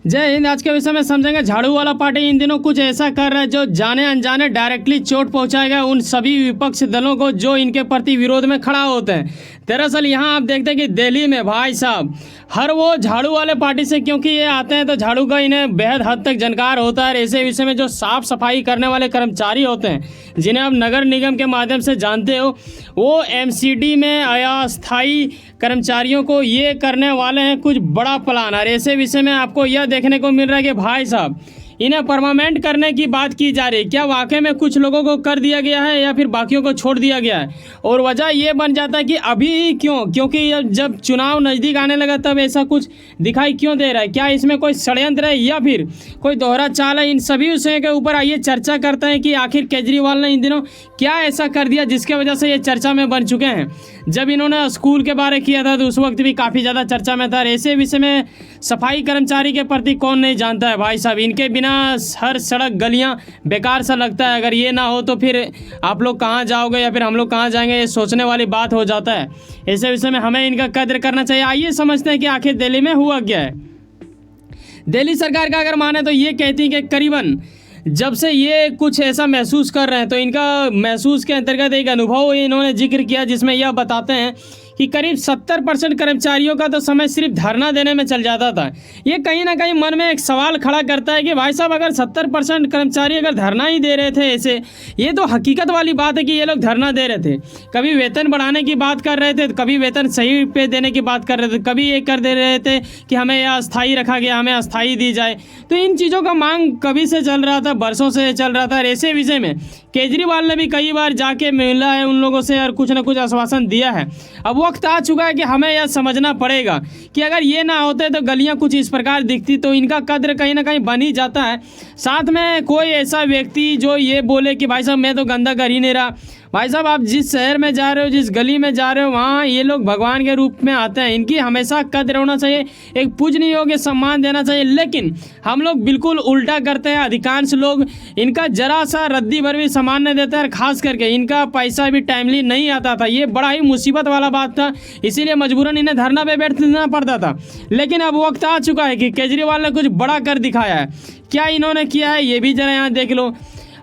जय हिंद। आज के विषय में समझेंगे झाड़ू वाला पार्टी इन दिनों कुछ ऐसा कर रहा है जो जाने अनजाने डायरेक्टली चोट पहुंचाएगा उन सभी विपक्ष दलों को जो इनके प्रति विरोध में खड़ा होते हैं। दरअसल यहाँ आप देखते हैं कि दिल्ली में भाई साहब हर वो झाड़ू वाले पार्टी से क्योंकि ये आते हैं तो झाड़ू का इन्हें बेहद हद तक जानकार होता है। ऐसे विषय में जो साफ सफाई करने वाले कर्मचारी होते हैं जिन्हें आप नगर निगम के माध्यम से जानते हो, वो एमसीडी में अस्थायी कर्मचारियों को ये करने वाले हैं कुछ बड़ा प्लान। और ऐसे विषय में आपको यह देखने को मिल रहा है कि भाई साहब इन्हें परमानेंट करने की बात की जा रही है। क्या वाकई में कुछ लोगों को कर दिया गया है या फिर बाकियों को छोड़ दिया गया है? और वजह ये बन जाता है कि अभी क्योंकि जब चुनाव नज़दीक आने लगा तब ऐसा कुछ दिखाई क्यों दे रहा है? क्या इसमें कोई षड्यंत्र है या फिर कोई दोहरा चाल है? इन सभी विषयों के ऊपर आइए चर्चा करते हैं कि आखिर केजरीवाल ने इन दिनों क्या ऐसा कर दिया जिसके वजह से ये चर्चा में बन चुके हैं। जब इन्होंने स्कूल के बारे किया था तो उस वक्त भी काफ़ी ज़्यादा चर्चा में था। ऐसे विषय में सफाई कर्मचारी के प्रति कौन नहीं जानता है भाई साहब। इनके बिना हर सड़क गलियां बेकार सा लगता है। अगर ये ना हो तो फिर आप लोग कहाँ जाओगे या फिर हम लोग कहाँ जाएंगे, ये सोचने वाली बात हो जाता है। ऐसे विषय में हमें इनका कद्र करना चाहिए। आइए समझते हैं कि आखिर दिल्ली में हुआ क्या है। दिल्ली सरकार का अगर माने तो ये कहती है कि करीबन जब से ये कुछ ऐसा महसूस कर रहे हैं तो इनका महसूस के अंतर्गत एक अनुभव इन्होंने जिक्र किया जिसमें यह बताते हैं कि करीब 70% कर्मचारियों का तो समय सिर्फ धरना देने में चल जाता था। ये कहीं ना कहीं मन में एक सवाल खड़ा करता है कि भाई साहब अगर 70% कर्मचारी अगर धरना ही दे रहे थे ऐसे, ये तो हकीकत वाली बात है कि ये लोग धरना दे रहे थे। कभी वेतन बढ़ाने की बात कर रहे थे, कभी वेतन सही पे देने की बात कर रहे थे, कभी ये कर दे रहे थे कि हमें यह अस्थायी रखा गया, हमें अस्थायी दी जाए। तो इन चीज़ों का मांग कभी से चल रहा था, बरसों से चल रहा था। ऐसे विषय में केजरीवाल ने भी कई बार जाके मिला है उन लोगों से और कुछ ना कुछ आश्वासन दिया है। अब वक्त आ चुका है कि हमें यह समझना पड़ेगा कि अगर ये ना होते तो गलियां कुछ इस प्रकार दिखती तो इनका कद्र कहीं ना कहीं बन ही जाता है। साथ में कोई ऐसा व्यक्ति जो ये बोले कि भाई साहब मैं तो गंदा कर ही नहीं रहा। भाई साहब आप जिस शहर में जा रहे हो, जिस गली में जा रहे हो, वहाँ ये लोग भगवान के रूप में आते हैं। इनकी हमेशा कद्र होना चाहिए, एक पूजनीय योग्य सम्मान देना चाहिए। लेकिन हम लोग बिल्कुल उल्टा करते हैं। अधिकांश लोग इनका जरा सा रद्दी भर भी सम्मान नहीं देते हैं। खास करके इनका पैसा भी टाइमली नहीं आता था। ये बड़ा ही मुसीबत वाला बात था, इसीलिए मजबूरन इन्हें धरना पे बैठना पड़ता था। लेकिन अब वक्त आ चुका है कि केजरीवाल ने कुछ बड़ा कर दिखाया है। क्या इन्होंने किया है ये भी जरा यहाँ देख लो।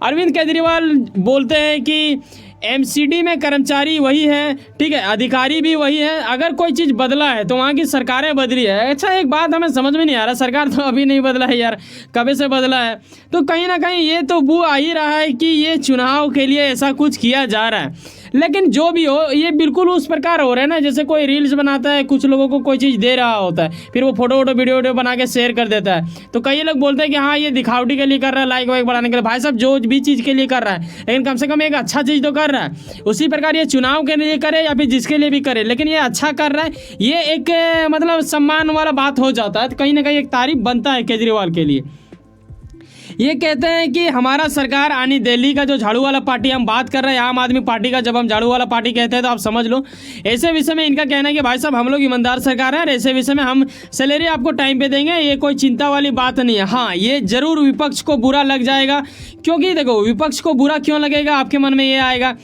अरविंद केजरीवाल बोलते हैं कि एमसीडी में कर्मचारी वही है, ठीक है, अधिकारी भी वही है। अगर कोई चीज़ बदला है तो वहाँ की सरकारें बदली है। अच्छा एक बात हमें समझ में नहीं आ रहा, सरकार तो अभी नहीं बदला है यार, कब से बदला है? तो कहीं ना कहीं ये तो बू आ ही रहा है कि ये चुनाव के लिए ऐसा कुछ किया जा रहा है। लेकिन जो भी हो ये बिल्कुल उस प्रकार हो रहा है ना जैसे कोई रील्स बनाता है, कुछ लोगों को कोई चीज़ दे रहा होता है, फिर वो फोटो वीडियो बना के शेयर कर देता है। तो कई लोग बोलते हैं कि हाँ ये दिखावटी के लिए कर रहा है, लाइक वाइक बढ़ाने के लिए। भाई साहब जो भी चीज़ के लिए कर रहा है लेकिन कम से कम एक अच्छा चीज़ तो कर रहा है। उसी प्रकार ये चुनाव के लिए करे या फिर जिसके लिए भी करे, लेकिन ये अच्छा कर रहा है, ये एक मतलब सम्मान वाला बात हो जाता है। तो कहीं ना कहीं एक तारीफ बनता है केजरीवाल के लिए। ये कहते हैं कि हमारा सरकार आनी दिल्ली का जो झाड़ू वाला पार्टी हम बात कर रहे हैं, आम आदमी पार्टी का, जब हम झाड़ू वाला पार्टी कहते हैं तो आप समझ लो। ऐसे विषय में इनका कहना है कि भाई साहब हम लोग ईमानदार सरकार है और ऐसे विषय में हम सैलरी आपको टाइम पे देंगे, ये कोई चिंता वाली बात नहीं है। हाँ ये जरूर विपक्ष को बुरा लग जाएगा, क्योंकि देखो विपक्ष को बुरा क्यों लगेगा, आपके मन में ये आएगा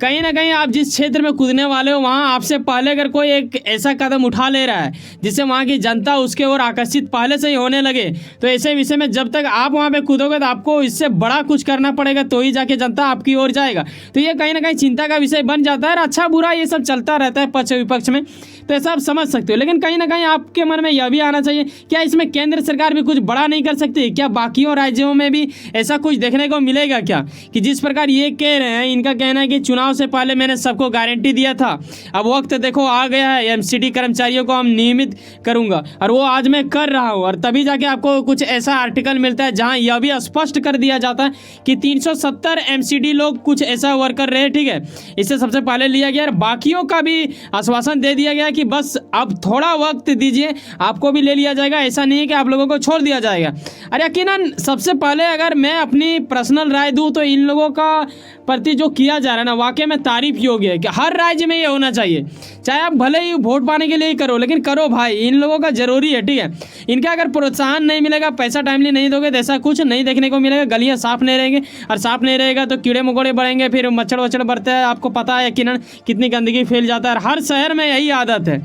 कहीं ना कहीं आप जिस क्षेत्र में कूदने वाले हो वहाँ आपसे पहले अगर कोई एक ऐसा कदम उठा ले रहा है जिससे वहाँ की जनता उसके ओर आकर्षित पहले से ही होने लगे, तो ऐसे विषय में जब तक आप वहाँ पे कूदोगे तो आपको इससे बड़ा कुछ करना पड़ेगा, तो ही जाके जनता आपकी ओर जाएगा। तो ये कहीं ना कहीं चिंता का विषय बन जाता है। अच्छा बुरा ये सब चलता रहता है पक्ष विपक्ष में, तो ऐसा आप समझ सकते हो। लेकिन कहीं ना कहीं आपके मन में यह भी आना चाहिए, क्या इसमें केंद्र सरकार भी कुछ बड़ा नहीं कर सकती? क्या बाकियों राज्यों में भी ऐसा कुछ देखने को मिलेगा क्या कि जिस प्रकार ये कह रहे हैं, इनका कहना है कि चुनाव से पहले मैंने सबको गारंटी दिया था, अब वक्त देखो आ गया है, एमसीडी कर्मचारियों को हम नियमित करूंगा और वो आज मैं कर रहा हूं। और तभी जाके आपको कुछ ऐसा आर्टिकल मिलता है जहां यह भी स्पष्ट कर दिया जाता है कि 370 एमसीडी लोग कुछ ऐसा वर्कर रहे, ठीक है, इससे सबसे पहले लिया गया। और बाकियों का भी आश्वासन दे दिया गया कि बस अब थोड़ा वक्त दीजिए, आपको भी ले लिया जाएगा, ऐसा नहीं है कि आप लोगों को छोड़ दिया जाएगा। अरे यकीनन सबसे पहले अगर मैं अपनी पर्सनल राय दूं तो इन लोगों का प्रति जो किया जा रहा है ना वाकई में तारीफ योग्य है कि हर राज्य में ये होना चाहिए। चाहे आप भले ही वोट पाने के लिए ही करो, लेकिन करो भाई, इन लोगों का जरूरी है, ठीक है। इनका अगर प्रोत्साहन नहीं मिलेगा, पैसा टाइमली नहीं दोगे तो ऐसा कुछ नहीं देखने को मिलेगा। गलियां साफ नहीं रहेंगे और साफ नहीं रहेगा तो कीड़े मकोड़े बढ़ेंगे, फिर मच्छर वच्छर बढ़ते हैं। आपको पता है यकीनन कितनी गंदगी फैल जाता है। हर शहर में यही आदत है।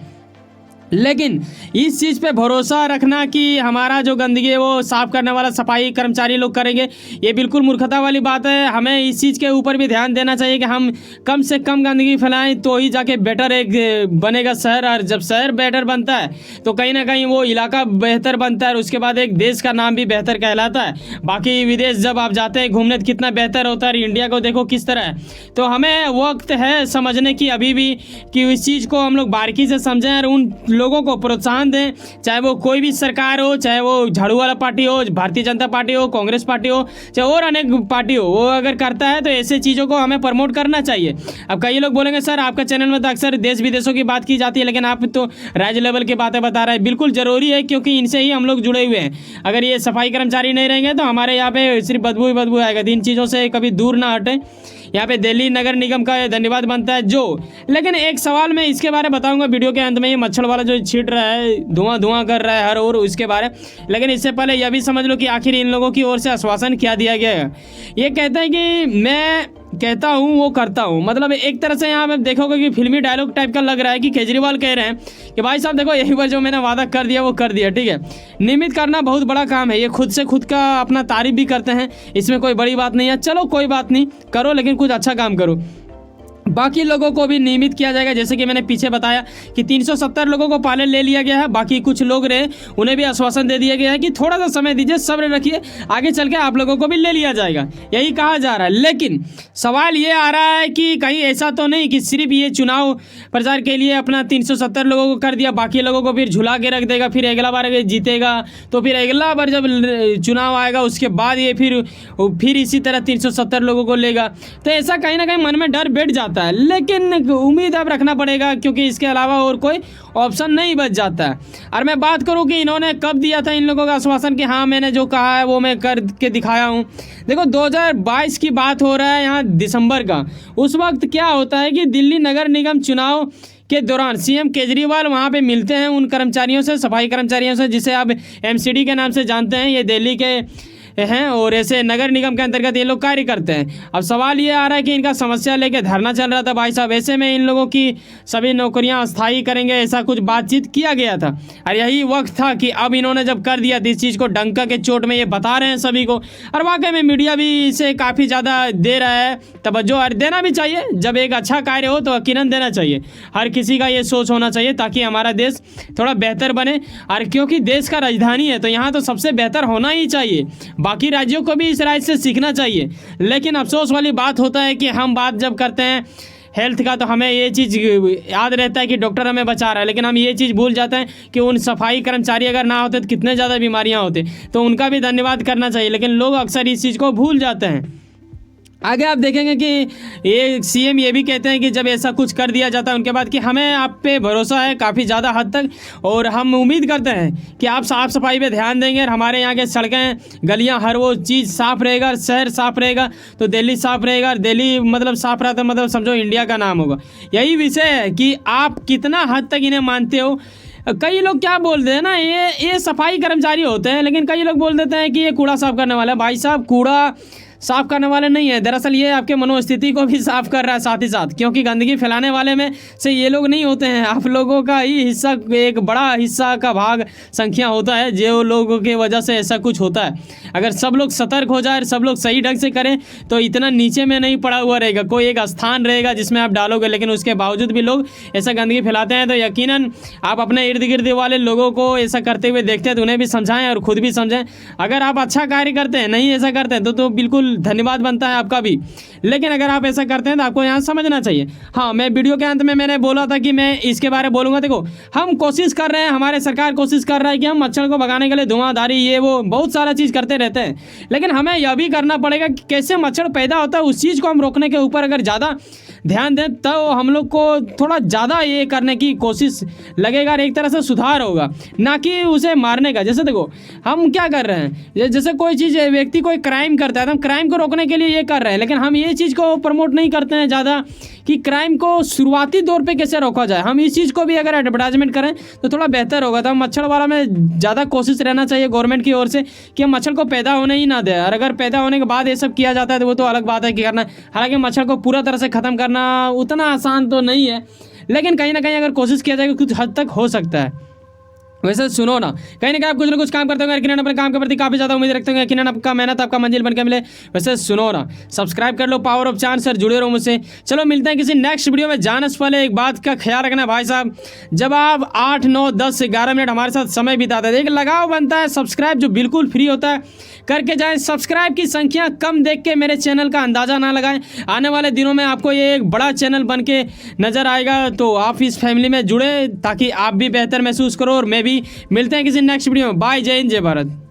लेकिन इस चीज़ पे भरोसा रखना कि हमारा जो गंदगी है वो साफ़ करने वाला सफाई कर्मचारी लोग करेंगे, ये बिल्कुल मूर्खता वाली बात है। हमें इस चीज़ के ऊपर भी ध्यान देना चाहिए कि हम कम से कम गंदगी फैलाएं तो ही जाके बेटर एक बनेगा शहर, और जब शहर बेटर बनता है तो कहीं ना कहीं वो इलाका बेहतर बनता है, और उसके बाद एक देश का नाम भी बेहतर कहलाता है। बाकी विदेश जब आप जाते हैं घूमने तो कितना बेहतर होता है, इंडिया को देखो किस तरह है। तो हमें वक्त है समझने की अभी भी कि इस चीज़ को हम लोग बारीकी से समझें और उन लोगों को प्रोत्साहन दें, चाहे वो कोई भी सरकार हो, चाहे वो झाड़ू वाला पार्टी हो, भारतीय जनता पार्टी हो, कांग्रेस पार्टी हो, चाहे और अनेक पार्टी हो, वो अगर करता है तो ऐसे चीज़ों को हमें प्रमोट करना चाहिए। अब कई लोग बोलेंगे सर आपका चैनल में तो अक्सर देश विदेशों की बात की जाती है, लेकिन आप तो राज्य लेवल की बातें बता रहे हैं। बिल्कुल ज़रूरी है क्योंकि इनसे ही हम लोग जुड़े हुए हैं। अगर ये सफाई कर्मचारी नहीं रहेंगे तो हमारे यहाँ पे सिर्फ बदबू ही बदबू आएगा। इन चीज़ों से कभी दूर ना हटें। यहाँ पे दिल्ली नगर निगम का धन्यवाद बनता है जो, लेकिन एक सवाल मैं इसके बारे में बताऊंगा वीडियो के अंत में। ये मच्छर वाला जो छीट रहा है, धुआं धुआं कर रहा है हर ओर, उसके बारे। लेकिन इससे पहले यह भी समझ लो कि आखिर इन लोगों की ओर से आश्वासन क्या दिया गया है। ये कहते हैं कि मैं कहता हूँ वो करता हूँ, मतलब एक तरह से यहाँ पे देखोगे कि फिल्मी डायलॉग टाइप का लग रहा है कि केजरीवाल कह रहे हैं कि भाई साहब देखो एक बार जो मैंने वादा कर दिया वो कर दिया, ठीक है। नियमित करना बहुत बड़ा काम है, ये खुद से खुद का अपना तारीफ भी करते हैं, इसमें कोई बड़ी बात नहीं है। चलो कोई बात नहीं, करो लेकिन कुछ अच्छा काम करो। बाकी लोगों को भी नियमित किया जाएगा, जैसे कि मैंने पीछे बताया कि 370 लोगों को पहले ले लिया गया है। बाकी कुछ लोग रहे उन्हें भी आश्वासन दे दिया गया है कि थोड़ा सा समय दीजिए, सब्र रखिए, आगे चल के आप लोगों को भी ले लिया जाएगा, यही कहा जा रहा है। लेकिन सवाल ये आ रहा है कि कहीं ऐसा तो नहीं कि सिर्फ ये चुनाव प्रचार के लिए अपना 370 लोगों को कर दिया, बाकी लोगों को फिर झुला के रख देगा, फिर अगला बार जीतेगा तो फिर अगला बार जब चुनाव आएगा उसके बाद ये फिर इसी तरह 370 लोगों को लेगा। तो ऐसा कहीं ना कहीं मन में डर बैठ जाता है। लेकिन उम्मीद अब रखना पड़ेगा क्योंकि इसके अलावा और कोई ऑप्शन नहीं बच जाता है। और मैं बात करूं कि इन्होंने कब दिया था इन लोगों का आश्वासन कि हाँ मैंने जो कहा है वो मैं करके दिखाया हूं। देखो 2022 की बात हो रहा है यहाँ दिसंबर का। उस वक्त क्या होता है कि दिल्ली नगर निगम चुनाव के दौरान सीएम केजरीवाल वहाँ पे मिलते हैं उन कर्मचारियों से, सफाई कर्मचारियों से, जिसे आप एमसीडी के नाम से जानते हैं। ये दिल्ली के हैं और ऐसे नगर निगम के अंतर्गत ये लोग कार्य करते हैं। अब सवाल ये आ रहा है कि इनका समस्या लेके धरना चल रहा था भाई साहब, ऐसे में इन लोगों की सभी नौकरियां अस्थायी करेंगे, ऐसा कुछ बातचीत किया गया था। और यही वक्त था कि अब इन्होंने जब कर दिया तो इस चीज़ को डंका के चोट में ये बता रहे हैं सभी को। और वाकई में मीडिया भी इसे काफ़ी ज़्यादा दे रहा है तवज्जो, और देना भी चाहिए। जब एक अच्छा कार्य हो तो यकीनन देना चाहिए। हर किसी का ये सोच होना चाहिए ताकि हमारा देश थोड़ा बेहतर बने। और क्योंकि देश का राजधानी है तो यहाँ तो सबसे बेहतर होना ही चाहिए। बाकी राज्यों को भी इस राज्य से सीखना चाहिए। लेकिन अफसोस वाली बात होता है कि हम बात जब करते हैं हेल्थ का तो हमें ये चीज़ याद रहता है कि डॉक्टर हमें बचा रहा है, लेकिन हम ये चीज़ भूल जाते हैं कि उन सफाई कर्मचारी अगर ना होते तो कितने ज़्यादा बीमारियां होती। तो उनका भी धन्यवाद करना चाहिए, लेकिन लोग अक्सर इस चीज़ को भूल जाते हैं। आगे आप देखेंगे कि ये सीएम ये भी कहते हैं कि जब ऐसा कुछ कर दिया जाता है उनके बाद कि हमें आप पे भरोसा है काफ़ी ज़्यादा हद तक, और हम उम्मीद करते हैं कि आप साफ़ सफाई पे ध्यान देंगे और हमारे यहाँ के सड़कें गलियाँ हर वो चीज़ साफ़ रहेगा, शहर साफ़ रहेगा तो दिल्ली साफ़ रहेगा। और दिल्ली मतलब साफ़ रहता मतलब समझो इंडिया का नाम होगा। यही विषय है कि आप कितना हद तक इन्हें मानते हो। कई लोग क्या बोलते हैं ना, ये सफाई कर्मचारी होते हैं, लेकिन कई लोग बोल देते हैं कि ये कूड़ा साफ़ करने वाला है। भाई साहब कूड़ा साफ़ करने वाले नहीं है, दरअसल ये आपके मनोस्थिति को भी साफ़ कर रहा है साथ ही साथ, क्योंकि गंदगी फैलाने वाले में से ये लोग नहीं होते हैं। आप लोगों का ही हिस्सा, एक बड़ा हिस्सा का भाग संख्या होता है जो लोगों की वजह से ऐसा कुछ होता है। अगर सब लोग सतर्क हो जाए, सब लोग सही ढंग से करें तो इतना नीचे में नहीं पड़ा हुआ रहेगा, कोई एक स्थान रहेगा जिसमें आप डालोगे। लेकिन उसके बावजूद भी लोग ऐसा गंदगी फैलाते हैं, तो यकीनन आप अपने इर्द गिर्द वाले लोगों को ऐसा करते हुए देखते हैं तो उन्हें भी समझाएं और खुद भी समझें। अगर आप अच्छा कार्य करते हैं, नहीं ऐसा करते हैं तो बिल्कुल धन्यवाद बनता है आपका भी। लेकिन अगर आप ऐसा करते हैं तो आपको यहाँ समझना चाहिए। हाँ, मैं वीडियो के अंत में मैंने बोला था कि मैं इसके बारे में बोलूँगा। देखो हम कोशिश कर रहे हैं, हमारे सरकार कोशिश कर रहा है कि हम मच्छर को भगाने के लिए धुआंधारी ये वो बहुत सारा चीज़ करते रहते हैं, लेकिन हमें यह भी करना पड़ेगा कि कैसे मच्छर पैदा होता है उस चीज़ को हम रोकने के ऊपर अगर ज़्यादा ध्यान दें तो हम लोग को थोड़ा ज़्यादा ये करने की कोशिश लगेगा और एक तरह से सुधार होगा, ना कि उसे मारने का। जैसे देखो हम क्या कर रहे हैं, जैसे कोई चीज़ व्यक्ति कोई क्राइम करता है तो हम क्राइम को रोकने के लिए ये कर रहे हैं, लेकिन हम ये चीज़ को प्रमोट नहीं करते हैं ज़्यादा कि क्राइम को शुरुआती दौर पे कैसे रोका जाए। हम इस चीज़ को भी अगर एडवर्टाइजमेंट करें तो थोड़ा बेहतर होगा। तो हम मच्छर वाला में ज़्यादा कोशिश रहना चाहिए गवर्नमेंट की ओर से कि हम मच्छर को पैदा होने ही ना दें। और अगर पैदा होने के बाद ये सब किया जाता है तो वो तो अलग बात है कि करना। हालांकि मच्छर को पूरा तरह से ख़त्म करना उतना आसान तो नहीं है, लेकिन कहीं ना कहीं अगर कोशिश किया जाए कुछ हद तक हो सकता है। वैसे सुनो ना कहीं आप कुछ ना कुछ काम करते होंगे, यकीनन अपने काम के प्रति काफ़ी ज़्यादा उम्मीद रखते होंगे, यकीनन आपका मेहनत आपका मंजिल बनकर मिले। वैसे सुनो ना, सब्सक्राइब कर लो पावर ऑफ चांस और जुड़े रहो मुझसे। चलो मिलते हैं किसी नेक्स्ट वीडियो में। जाने से पहले एक बात का ख्याल रखना भाई साहब, जब आप 8, 9, 10 से 11 मिनट हमारे साथ समय बिताते हैं, एक लगाव बनता है सब्सक्राइब जो बिल्कुल फ्री होता है, करके जाएं। सब्सक्राइब की संख्या कम देख के मेरे चैनल का अंदाज़ा ना लगाएं। आने वाले दिनों में आपको ये एक बड़ा चैनल बन के नज़र आएगा, तो आप इस फैमिली में जुड़े ताकि आप भी बेहतर महसूस करो और मैं भी। मिलते हैं किसी नेक्स्ट वीडियो में। बाय, जय हिंद, जय भारत।